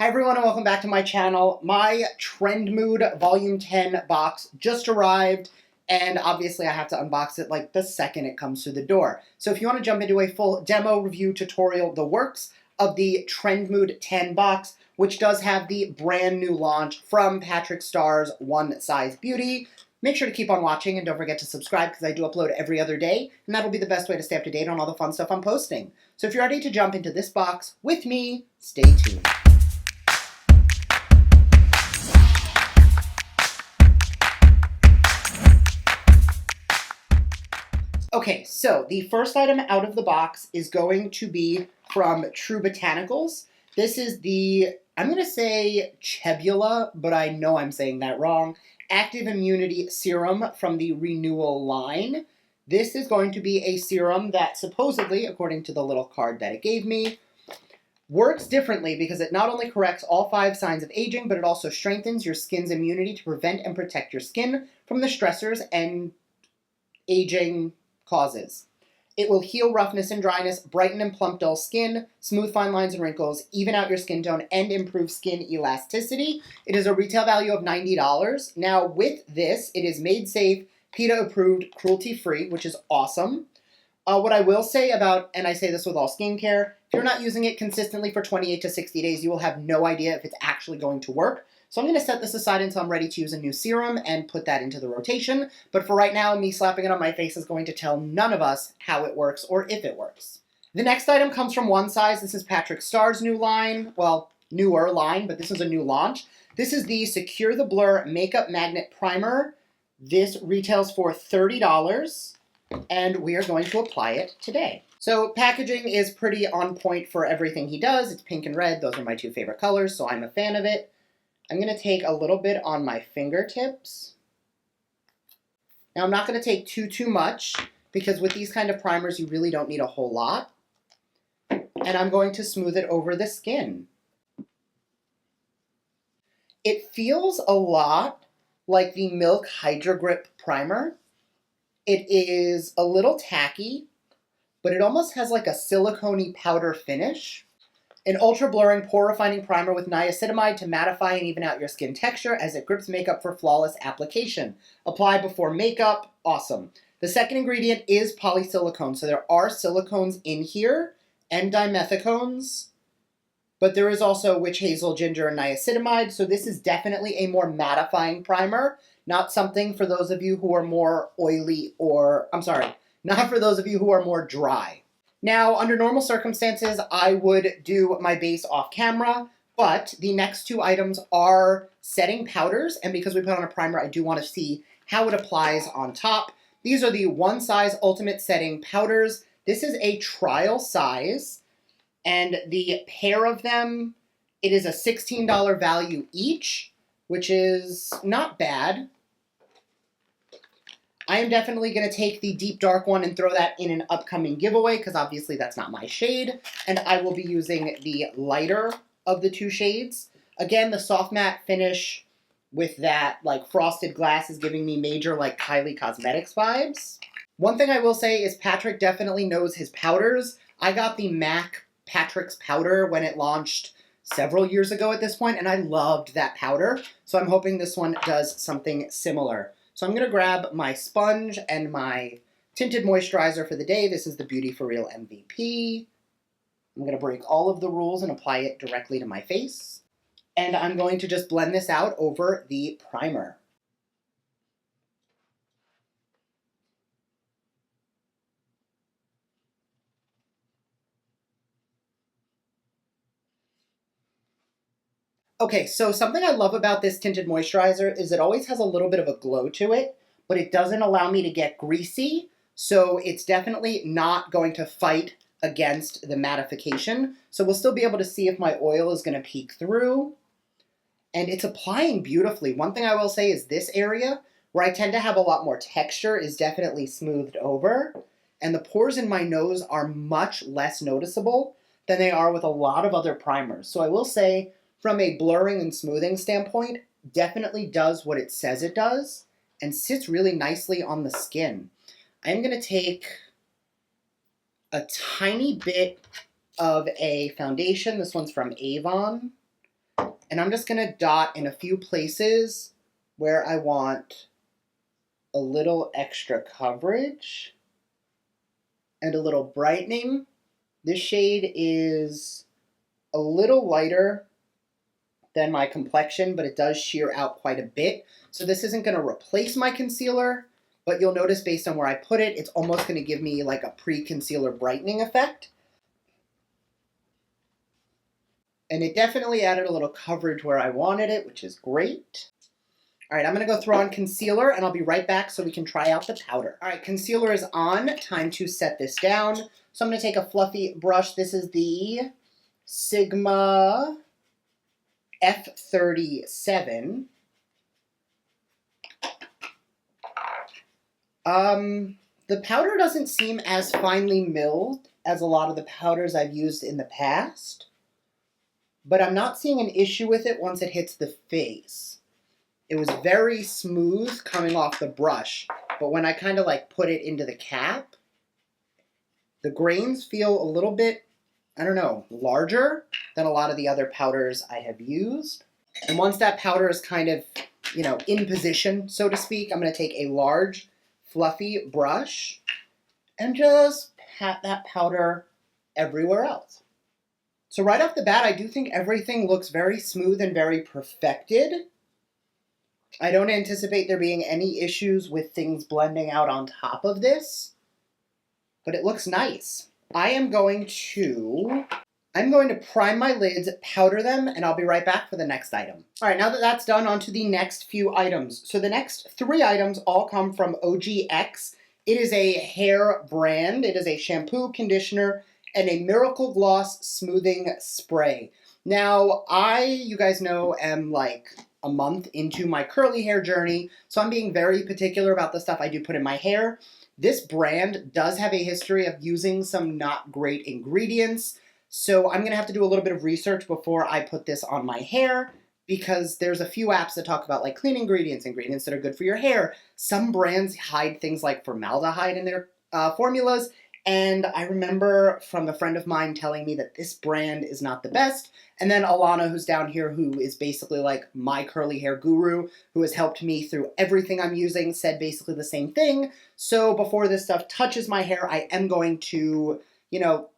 Hi everyone and welcome back to my channel. My Trendmood Volume 10 box just arrived and obviously I have to unbox it like the second it comes through the door. So if you want to jump into a full demo review tutorial, the works of the Trendmood 10 box, which does have the brand new launch from Patrick Starr's One Size Beauty, make sure to keep on watching and don't forget to subscribe because I do upload every other day and that'll be the best way to stay up to date on all the fun stuff I'm posting. So if you're ready to jump into this box with me, stay tuned. Okay, so the first item out of the box is going to be from True Botanicals. This is the, I'm going to say Chebula, but I know I'm saying that wrong, Active Immunity Serum from the Renewal line. This is going to be a serum that supposedly, according to the little card that it gave me, works differently because it not only corrects all 5 signs of aging, but it also strengthens your skin's immunity to prevent and protect your skin from the stressors and aging causes. It will heal roughness and dryness, brighten and plump dull skin, smooth fine lines and wrinkles, even out your skin tone, and improve skin elasticity. It is a retail value of $90. Now with this, it is made safe, PETA approved, cruelty free, which is awesome. What I will say about, and I say this with all skincare, if you're not using it consistently for 28 to 60 days, you will have no idea if it's actually going to work. So I'm going to set this aside until I'm ready to use a new serum and put that into the rotation. But for right now, me slapping it on my face is going to tell none of us how it works or if it works. The next item comes from One Size. This is Patrick Starr's new line. Well, newer line, but this is a new launch. This is the Secure the Blur Makeup Magnet Primer. This retails for $30. And we are going to apply it today. So packaging is pretty on point for everything he does. It's pink and red. Those are my 2 favorite colors, so I'm a fan of it. I'm going to take a little bit on my fingertips. Now I'm not going to take too much because with these kind of primers you really don't need a whole lot. And I'm going to smooth it over the skin. It feels a lot like the Milk Hydro Grip Primer. It is a little tacky, but it almost has like a silicone-y powder finish. An ultra-blurring, pore-refining primer with niacinamide to mattify and even out your skin texture as it grips makeup for flawless application. Apply before makeup. Awesome. The second ingredient is polysilicone, so there are silicones in here and dimethicones, but there is also witch hazel, ginger, and niacinamide, so this is definitely a more mattifying primer. Not something for those of you who are more oily or, not for those of you who are more dry. Now, under normal circumstances, I would do my base off camera, but the next 2 items are setting powders, and because we put on a primer, I do want to see how it applies on top. These are the One Size Ultimate Setting Powders. This is a trial size, and the pair of them, it is a $16 value each, which is not bad. I am definitely going to take the deep dark one and throw that in an upcoming giveaway because obviously that's not my shade. And I will be using the lighter of the 2 shades. Again, the soft matte finish with that like frosted glass is giving me major like Kylie Cosmetics vibes. One thing I will say is Patrick definitely knows his powders. I got the MAC Patrick's powder when it launched several years ago at this point, and I loved that powder. So I'm hoping this one does something similar. So I'm going to grab my sponge and my tinted moisturizer for the day. This is the Beauty For Real MVP. I'm going to break all of the rules and apply it directly to my face. And I'm going to just blend this out over the primer. Okay, so something I love about this tinted moisturizer is it always has a little bit of a glow to it, but it doesn't allow me to get greasy, so it's definitely not going to fight against the mattification. So we'll still be able to see if my oil is going to peek through, and it's applying beautifully. One thing I will say is this area, where I tend to have a lot more texture, is definitely smoothed over, and the pores in my nose are much less noticeable than they are with a lot of other primers. So I will say, from a blurring and smoothing standpoint, definitely does what it says it does and sits really nicely on the skin. I'm going to take a tiny bit of a foundation. This one's from Avon. And I'm just going to dot in a few places where I want a little extra coverage and a little brightening. This shade is a little lighter than my complexion, but it does sheer out quite a bit. So this isn't going to replace my concealer, but you'll notice based on where I put it, it's almost going to give me like a pre-concealer brightening effect. And it definitely added a little coverage where I wanted it, which is great. All right, I'm going to go throw on concealer, and I'll be right back so we can try out the powder. All right, concealer is on. Time to set this down. So I'm going to take a fluffy brush. This is the Sigma F37. The powder doesn't seem as finely milled as a lot of the powders I've used in the past, but I'm not seeing an issue with it once it hits the face. It was very smooth coming off the brush, but when I kind of like put it into the cap, the grains feel a little bit, I don't know, larger than a lot of the other powders I have used. And once that powder is kind of, you know, in position, so to speak, I'm going to take a large, fluffy brush and just pat that powder everywhere else. So right off the bat, I do think everything looks very smooth and very perfected. I don't anticipate there being any issues with things blending out on top of this, but it looks nice. I'm going to prime my lids, powder them, and I'll be right back for the next item. All right, now that that's done, on to the next few items. So the next 3 items all come from OGX. It is a hair brand. It is a shampoo, conditioner, and a Miracle Gloss smoothing spray. Now, you guys know, am like a month into my curly hair journey, so I'm being very particular about the stuff I do put in my hair. This brand does have a history of using some not great ingredients, so I'm going to have to do a little bit of research before I put this on my hair, because there's a few apps that talk about like clean ingredients, ingredients that are good for your hair. Some brands hide things like formaldehyde in their formulas, and I remember from a friend of mine telling me that this brand is not the best. And then Alana, who's down here, who is basically like my curly hair guru, who has helped me through everything I'm using, said basically the same thing. So before this stuff touches my hair, I am going to, you know,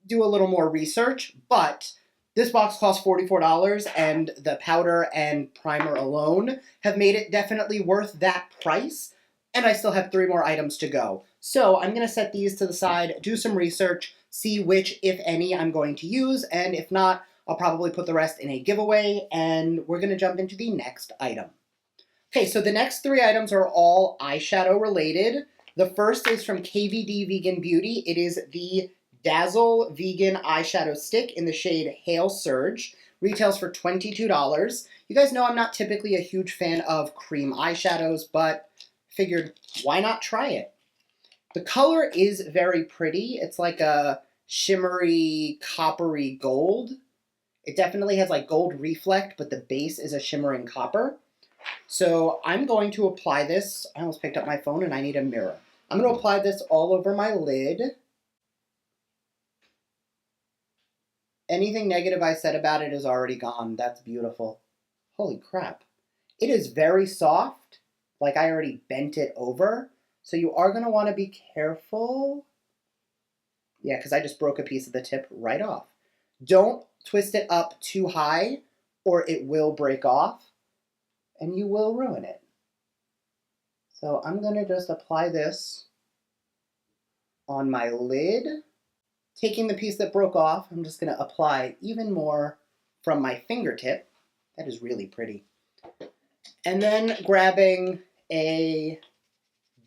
do a little more research. But this box costs $44, and the powder and primer alone have made it definitely worth that price. And I still have 3 more items to go. So I'm going to set these to the side, do some research, see which, if any, I'm going to use, and if not, I'll probably put the rest in a giveaway, and we're going to jump into the next item. Okay, so the next 3 items are all eyeshadow related. The first is from KVD Vegan Beauty. It is the Dazzle Vegan Eyeshadow Stick in the shade Hail Surge. Retails for $22. You guys know I'm not typically a huge fan of cream eyeshadows, but figured why not try it? The color is very pretty. It's like a shimmery, coppery gold. It definitely has like gold reflect, but the base is a shimmering copper. So I'm going to apply this. I almost picked up my phone and I need a mirror. I'm going to apply this all over my lid. Anything negative I said about it is already gone. That's beautiful. Holy crap. It is very soft. Like I already bent it over. So you are going to want to be careful. Yeah, because I just broke a piece of the tip right off. Don't twist it up too high or it will break off and you will ruin it. So I'm going to just apply this on my lid. Taking the piece that broke off, I'm just going to apply even more from my fingertip. That is really pretty. And then grabbing a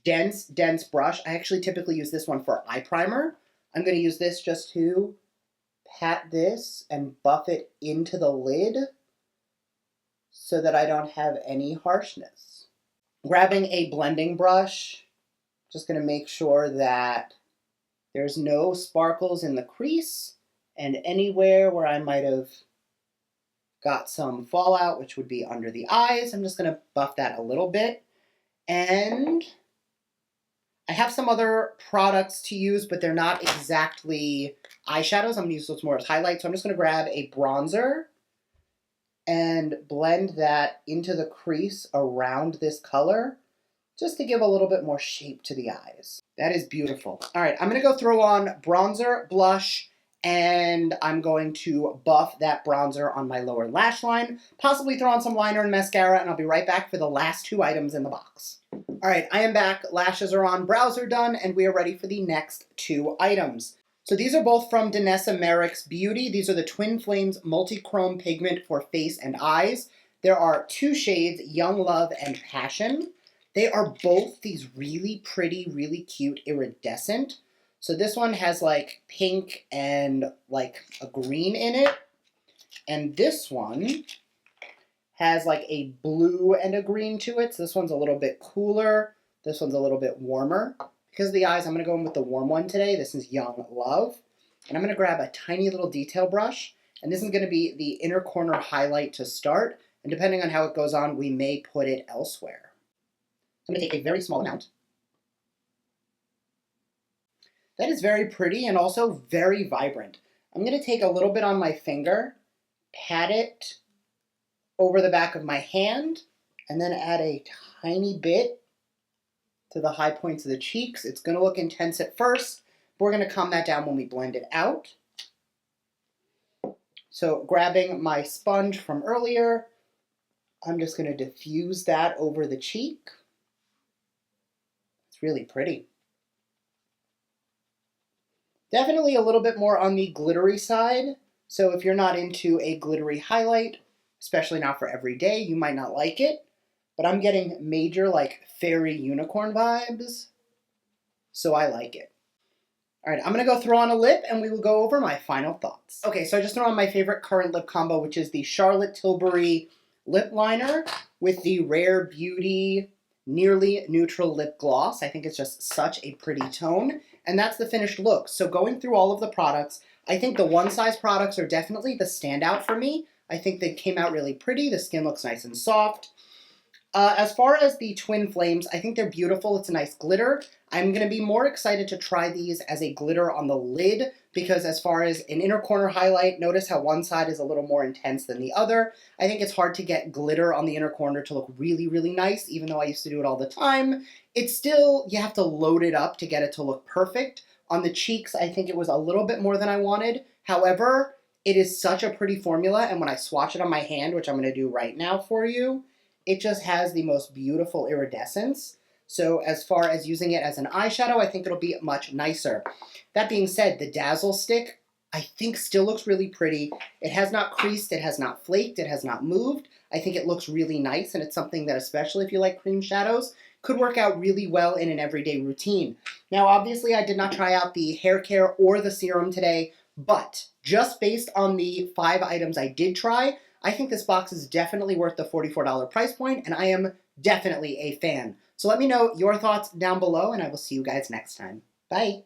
dense brush. I actually typically use this one for eye primer. I'm going to use this just to pat this and buff it into the lid so that I don't have any harshness. Grabbing a blending brush, just going to make sure that there's no sparkles in the crease and anywhere where I might have got some fallout, which would be under the eyes. I'm just going to buff that a little bit. And I have some other products to use, but they're not exactly eyeshadows. I'm going to use those more as highlights. So I'm just going to grab a bronzer and blend that into the crease around this color, just to give a little bit more shape to the eyes. That is beautiful. All right, I'm gonna go throw on bronzer, blush, and I'm going to buff that bronzer on my lower lash line, possibly throw on some liner and mascara, and I'll be right back for the last 2 items in the box. All right, I am back. Lashes are on, brows are done, and we are ready for the next 2 items. So these are both from Danessa Merrick's Beauty. These are the Twin Flames Multi-Chrome Pigment for Face and Eyes. There are 2 shades, Young Love and Passion. They are both these really pretty, really cute iridescent. So this one has like pink and like a green in it. And this one has like a blue and a green to it. So this one's a little bit cooler. This one's a little bit warmer. Because of the eyes, I'm going to go in with the warm one today. This is Young Love. And I'm going to grab a tiny little detail brush. And this is going to be the inner corner highlight to start. And depending on how it goes on, we may put it elsewhere. So I'm going to take a very small amount. That is very pretty and also very vibrant. I'm going to take a little bit on my finger, pat it over the back of my hand, and then add a tiny bit to the high points of the cheeks. It's going to look intense at first, but we're going to calm that down when we blend it out. So grabbing my sponge from earlier, I'm just going to diffuse that over the cheek. It's really pretty. Definitely a little bit more on the glittery side. So if you're not into a glittery highlight, especially not for every day, you might not like it. But I'm getting major like fairy unicorn vibes. So I like it. All right, I'm going to go throw on a lip and we will go over my final thoughts. Okay, so I just threw on my favorite current lip combo, which is the Charlotte Tilbury lip liner with the Rare Beauty Nearly Neutral Lip Gloss. I think it's just such a pretty tone. And that's the finished look. So going through all of the products, I think the one size products are definitely the standout for me. I think they came out really pretty. The skin looks nice and soft. As far as the Twin Flames, I think they're beautiful. It's a nice glitter. I'm going to be more excited to try these as a glitter on the lid because as far as an inner corner highlight, notice how one side is a little more intense than the other. I think it's hard to get glitter on the inner corner to look really, really nice, even though I used to do it all the time. It's still, you have to load it up to get it to look perfect. On the cheeks, I think it was a little bit more than I wanted. However, it is such a pretty formula, and when I swatch it on my hand, which I'm going to do right now for you, it just has the most beautiful iridescence. So as far as using it as an eyeshadow, I think it'll be much nicer. That being said, the Dazzle Stick, I think still looks really pretty. It has not creased, it has not flaked, it has not moved. I think it looks really nice, and it's something that, especially if you like cream shadows, could work out really well in an everyday routine. Now, obviously, I did not try out the hair care or the serum today, but just based on the 5 items I did try, I think this box is definitely worth the $44 price point, and I am definitely a fan. So let me know your thoughts down below, and I will see you guys next time. Bye!